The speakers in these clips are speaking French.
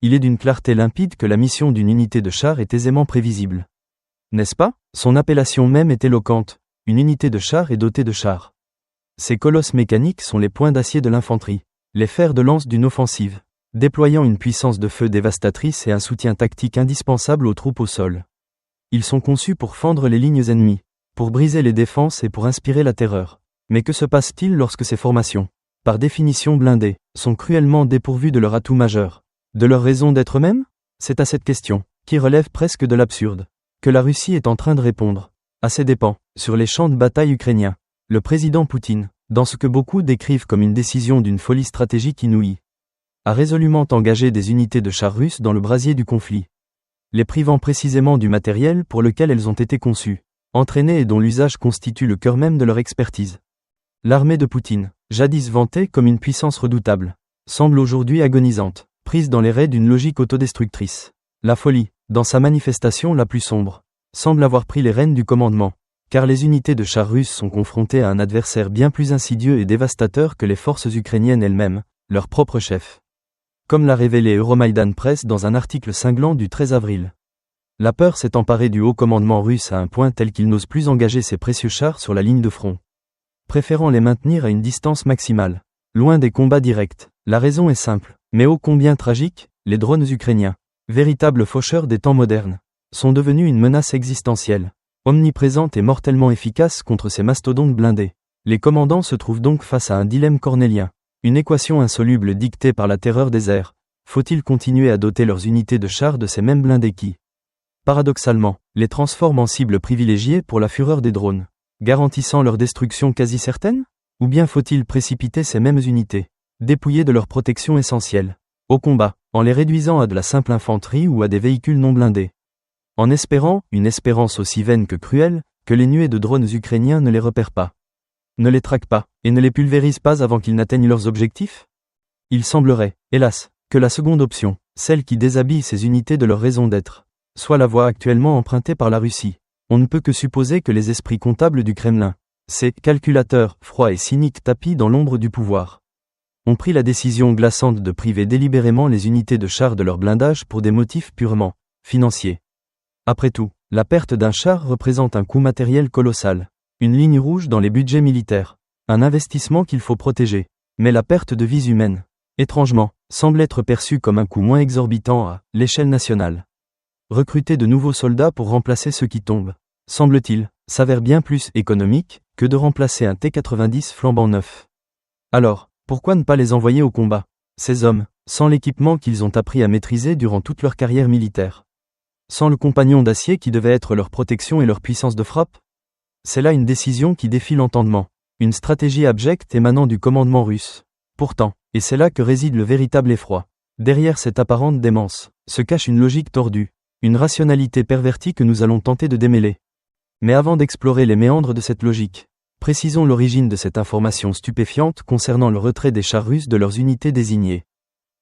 il est d'une clarté limpide que la mission d'une unité de char est aisément prévisible. N'est-ce pas? Son appellation même est éloquente, une unité de char est dotée de chars. Ces colosses mécaniques sont les poings d'acier de l'infanterie, les fers de lance d'une offensive, déployant une puissance de feu dévastatrice et un soutien tactique indispensable aux troupes au sol. Ils sont conçus pour fendre les lignes ennemies, pour briser les défenses et pour inspirer la terreur. Mais que se passe-t-il lorsque ces formations, par définition blindées, sont cruellement dépourvues de leur atout majeur, de leur raison d'être même? C'est à cette question, qui relève presque de l'absurde, que la Russie est en train de répondre, à ses dépens, sur les champs de bataille ukrainiens. Le président Poutine, dans ce que beaucoup décrivent comme une décision d'une folie stratégique inouïe, a résolument engagé des unités de chars russes dans le brasier du conflit, les privant précisément du matériel pour lequel elles ont été conçues, entraînées et dont l'usage constitue le cœur même de leur expertise. L'armée de Poutine, jadis vantée comme une puissance redoutable, semble aujourd'hui agonisante, prise dans les raies d'une logique autodestructrice. La folie, dans sa manifestation la plus sombre, semble avoir pris les rênes du commandement, car les unités de chars russes sont confrontées à un adversaire bien plus insidieux et dévastateur que les forces ukrainiennes elles-mêmes, leur propre chef. Comme l'a révélé Euromaïdan Press dans un article cinglant du 13 avril. La peur s'est emparée du haut commandement russe à un point tel qu'il n'ose plus engager ses précieux chars sur la ligne de front, préférant les maintenir à une distance maximale, loin des combats directs. La raison est simple, mais ô combien tragique, les drones ukrainiens, véritables faucheurs des temps modernes, sont devenus une menace existentielle, omniprésente et mortellement efficace contre ces mastodontes blindés. Les commandants se trouvent donc face à un dilemme cornélien, une équation insoluble dictée par la terreur des airs. Faut-il continuer à doter leurs unités de chars de ces mêmes blindés qui, paradoxalement, les transforment en cibles privilégiées pour la fureur des drones, garantissant leur destruction quasi certaine? Ou bien faut-il précipiter ces mêmes unités, dépouillées de leur protection essentielle, au combat, en les réduisant à de la simple infanterie ou à des véhicules non blindés, en espérant, une espérance aussi vaine que cruelle, que les nuées de drones ukrainiens ne les repèrent pas, ne les traquent pas, et ne les pulvérisent pas avant qu'ils n'atteignent leurs objectifs? Il semblerait, hélas, que la seconde option, celle qui déshabille ces unités de leur raison d'être, soit la voie actuellement empruntée par la Russie. On ne peut que supposer que les esprits comptables du Kremlin, ces calculateurs, froids et cyniques tapis dans l'ombre du pouvoir, ont pris la décision glaçante de priver délibérément les unités de chars de leur blindage pour des motifs purement financiers. Après tout, la perte d'un char représente un coût matériel colossal, une ligne rouge dans les budgets militaires, un investissement qu'il faut protéger, mais la perte de vies humaines, étrangement, semble être perçue comme un coût moins exorbitant à l'échelle nationale. Recruter de nouveaux soldats pour remplacer ceux qui tombent, semble-t-il, s'avère bien plus économique que de remplacer un T-90 flambant neuf. Alors, pourquoi ne pas les envoyer au combat, ces hommes, sans l'équipement qu'ils ont appris à maîtriser durant toute leur carrière militaire, sans le compagnon d'acier qui devait être leur protection et leur puissance de frappe? C'est là une décision qui défie l'entendement, une stratégie abjecte émanant du commandement russe. Pourtant, et c'est là que réside le véritable effroi, derrière cette apparente démence, se cache une logique tordue, une rationalité pervertie que nous allons tenter de démêler. Mais avant d'explorer les méandres de cette logique, précisons l'origine de cette information stupéfiante concernant le retrait des chars russes de leurs unités désignées.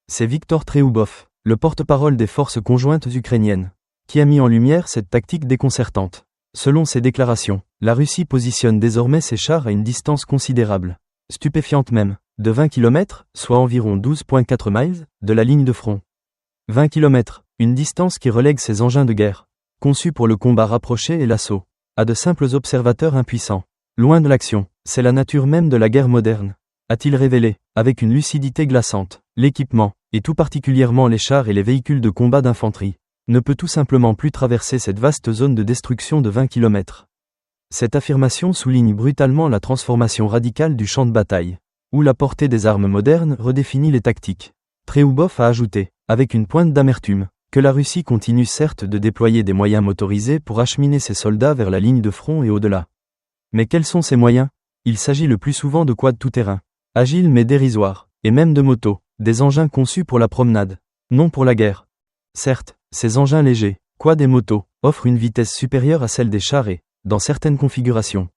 C'est Viktor Treoubov, le porte-parole des forces conjointes ukrainiennes, qui a mis en lumière cette tactique déconcertante. Selon ses déclarations, la Russie positionne désormais ses chars à une distance considérable, stupéfiante même, de 20 km, soit environ 12,4 miles, de la ligne de front. 20 km, une distance qui relègue ces engins de guerre, conçus pour le combat rapproché et l'assaut, à de simples observateurs impuissants. Loin de l'action, c'est la nature même de la guerre moderne, a-t-il révélé, avec une lucidité glaçante. L'équipement, et tout particulièrement les chars et les véhicules de combat d'infanterie, ne peut tout simplement plus traverser cette vaste zone de destruction de 20 km. Cette affirmation souligne brutalement la transformation radicale du champ de bataille, où la portée des armes modernes redéfinit les tactiques. Treoubov a ajouté, avec une pointe d'amertume, que la Russie continue certes de déployer des moyens motorisés pour acheminer ses soldats vers la ligne de front et au-delà. Mais quels sont ces moyens? Il s'agit le plus souvent de quads tout-terrain, agiles mais dérisoires, et même de motos, des engins conçus pour la promenade, non pour la guerre. Certes, ces engins légers, quads et motos, offrent une vitesse supérieure à celle des chars et, dans certaines configurations,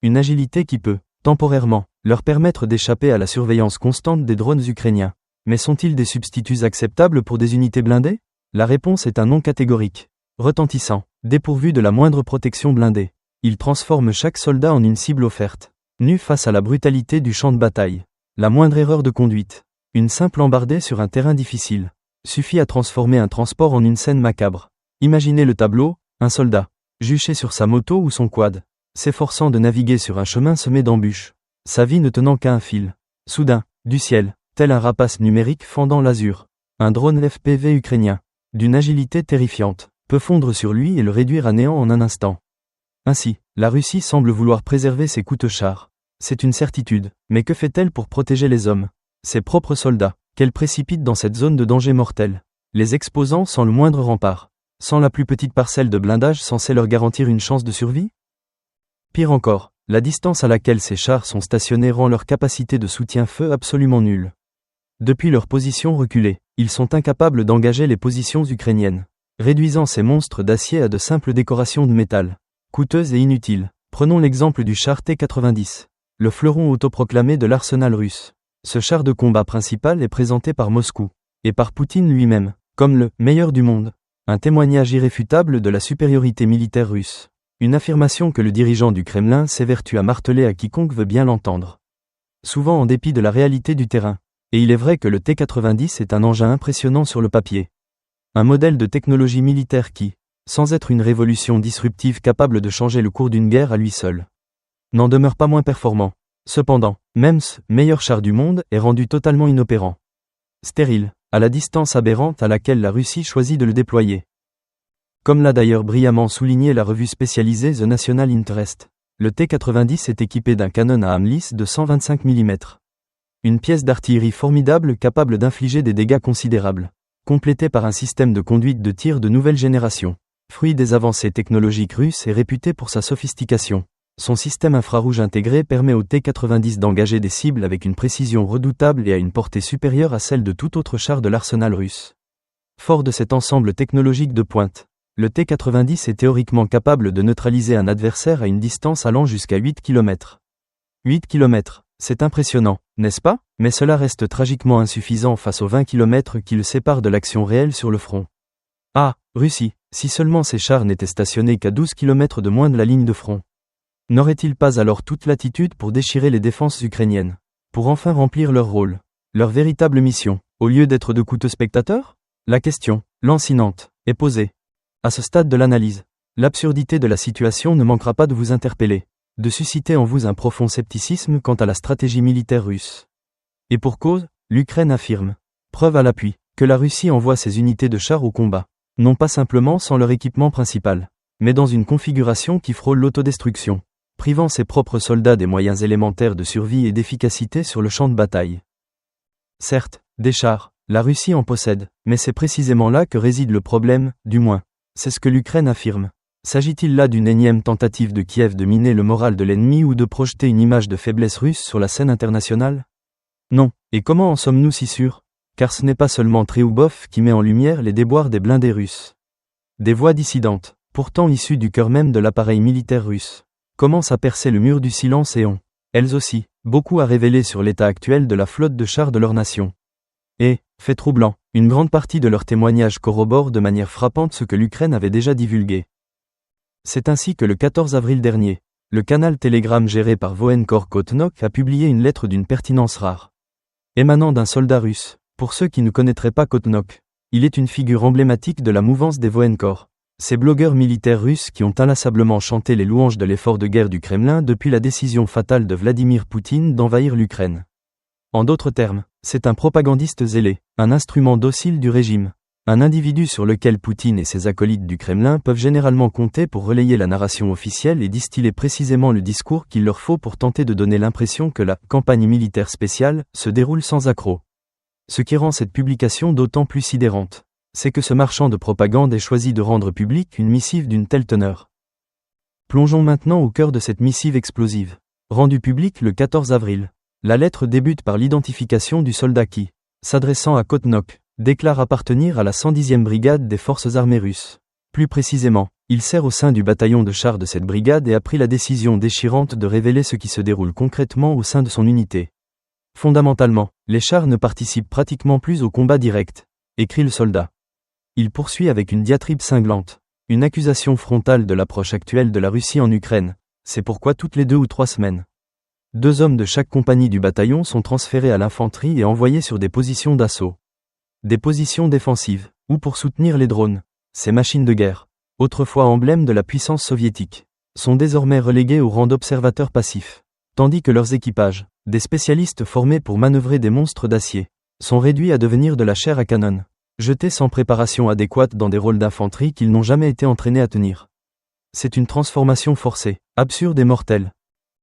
une agilité qui peut, temporairement, leur permettre d'échapper à la surveillance constante des drones ukrainiens. Mais sont-ils des substituts acceptables pour des unités blindées? La réponse est un non catégorique, retentissant, dépourvu de la moindre protection blindée. Ils transforment chaque soldat en une cible offerte, nu face à la brutalité du champ de bataille. La moindre erreur de conduite, une simple embardée sur un terrain difficile, suffit à transformer un transport en une scène macabre. Imaginez le tableau, un soldat, juché sur sa moto ou son quad, s'efforçant de naviguer sur un chemin semé d'embûches, sa vie ne tenant qu'à un fil. Soudain, du ciel, tel un rapace numérique fendant l'azur, un drone FPV ukrainien, d'une agilité terrifiante, peut fondre sur lui et le réduire à néant en un instant. Ainsi, la Russie semble vouloir préserver ses coûteux chars. C'est une certitude, mais que fait-elle pour protéger les hommes, ses propres soldats, qu'elle précipite dans cette zone de danger mortel, les exposant sans le moindre rempart, sans la plus petite parcelle de blindage censée leur garantir une chance de survie? Pire encore, la distance à laquelle ces chars sont stationnés rend leur capacité de soutien-feu absolument nulle. Depuis leur position reculée, ils sont incapables d'engager les positions ukrainiennes, réduisant ces monstres d'acier à de simples décorations de métal, coûteuses et inutiles. Prenons l'exemple du char T-90, le fleuron autoproclamé de l'arsenal russe. Ce char de combat principal est présenté par Moscou, et par Poutine lui-même, comme le « meilleur du monde », un témoignage irréfutable de la supériorité militaire russe. Une affirmation que le dirigeant du Kremlin s'évertue à marteler à quiconque veut bien l'entendre. Souvent en dépit de la réalité du terrain. Et il est vrai que le T-90 est un engin impressionnant sur le papier. Un modèle de technologie militaire qui, sans être une révolution disruptive capable de changer le cours d'une guerre à lui seul, n'en demeure pas moins performant. Cependant, même ce meilleur char du monde est rendu totalement inopérant. Stérile, à la distance aberrante à laquelle la Russie choisit de le déployer. Comme l'a d'ailleurs brillamment souligné la revue spécialisée The National Interest, le T-90 est équipé d'un canon à âme lisse de 125 mm. Une pièce d'artillerie formidable capable d'infliger des dégâts considérables, complétée par un système de conduite de tir de nouvelle génération. Fruit des avancées technologiques russes et réputé pour sa sophistication. Son système infrarouge intégré permet au T-90 d'engager des cibles avec une précision redoutable et à une portée supérieure à celle de tout autre char de l'arsenal russe. Fort de cet ensemble technologique de pointe, le T-90 est théoriquement capable de neutraliser un adversaire à une distance allant jusqu'à 8 km. 8 km. C'est impressionnant, n'est-ce pas? Mais cela reste tragiquement insuffisant face aux 20 km qui le séparent de l'action réelle sur le front. Ah, Russie, si seulement ces chars n'étaient stationnés qu'à 12 km de moins de la ligne de front. N'auraient-ils pas alors toute latitude pour déchirer les défenses ukrainiennes, pour enfin remplir leur rôle, leur véritable mission, au lieu d'être de coûteux spectateurs? La question, lancinante, est posée. À ce stade de l'analyse, l'absurdité de la situation ne manquera pas de vous interpeller, de susciter en vous un profond scepticisme quant à la stratégie militaire russe. Et pour cause, l'Ukraine affirme, preuve à l'appui, que la Russie envoie ses unités de chars au combat, non pas simplement sans leur équipement principal, mais dans une configuration qui frôle l'autodestruction, privant ses propres soldats des moyens élémentaires de survie et d'efficacité sur le champ de bataille. Certes, des chars, la Russie en possède, mais c'est précisément là que réside le problème, du moins, c'est ce que l'Ukraine affirme. S'agit-il là d'une énième tentative de Kiev de miner le moral de l'ennemi ou de projeter une image de faiblesse russe sur la scène internationale? Non, et comment en sommes-nous si sûrs? Car ce n'est pas seulement Trioubov qui met en lumière les déboires des blindés russes. Des voix dissidentes, pourtant issues du cœur même de l'appareil militaire russe, commencent à percer le mur du silence et ont, elles aussi, beaucoup à révéler sur l'état actuel de la flotte de chars de leur nation. Et, fait troublant, une grande partie de leurs témoignages corrobore de manière frappante ce que l'Ukraine avait déjà divulgué. C'est ainsi que le 14 avril dernier, le canal Telegram géré par Voenkor Kotnok a publié une lettre d'une pertinence rare. Émanant d'un soldat russe, pour ceux qui ne connaîtraient pas Kotnok, il est une figure emblématique de la mouvance des Voenkor, ces blogueurs militaires russes qui ont inlassablement chanté les louanges de l'effort de guerre du Kremlin depuis la décision fatale de Vladimir Poutine d'envahir l'Ukraine. En d'autres termes, c'est un propagandiste zélé, un instrument docile du régime. Un individu sur lequel Poutine et ses acolytes du Kremlin peuvent généralement compter pour relayer la narration officielle et distiller précisément le discours qu'il leur faut pour tenter de donner l'impression que la campagne militaire spéciale se déroule sans accroc. Ce qui rend cette publication d'autant plus sidérante, c'est que ce marchand de propagande ait choisi de rendre publique une missive d'une telle teneur. Plongeons maintenant au cœur de cette missive explosive. Rendue publique le 14 avril, la lettre débute par l'identification du soldat qui, s'adressant à Kotnok, déclare appartenir à la 110e brigade des forces armées russes. Plus précisément, il sert au sein du bataillon de chars de cette brigade et a pris la décision déchirante de révéler ce qui se déroule concrètement au sein de son unité. Fondamentalement, les chars ne participent pratiquement plus au combat direct, écrit le soldat. Il poursuit avec une diatribe cinglante, une accusation frontale de l'approche actuelle de la Russie en Ukraine. C'est pourquoi toutes les 2 ou 3 semaines, 2 hommes de chaque compagnie du bataillon sont transférés à l'infanterie et envoyés sur des positions d'assaut. des positions défensives, ou pour soutenir les drones. Ces machines de guerre, autrefois emblèmes de la puissance soviétique, sont désormais reléguées au rang d'observateurs passifs, tandis que leurs équipages, des spécialistes formés pour manœuvrer des monstres d'acier, sont réduits à devenir de la chair à canon, jetés sans préparation adéquate dans des rôles d'infanterie qu'ils n'ont jamais été entraînés à tenir. C'est une transformation forcée, absurde et mortelle,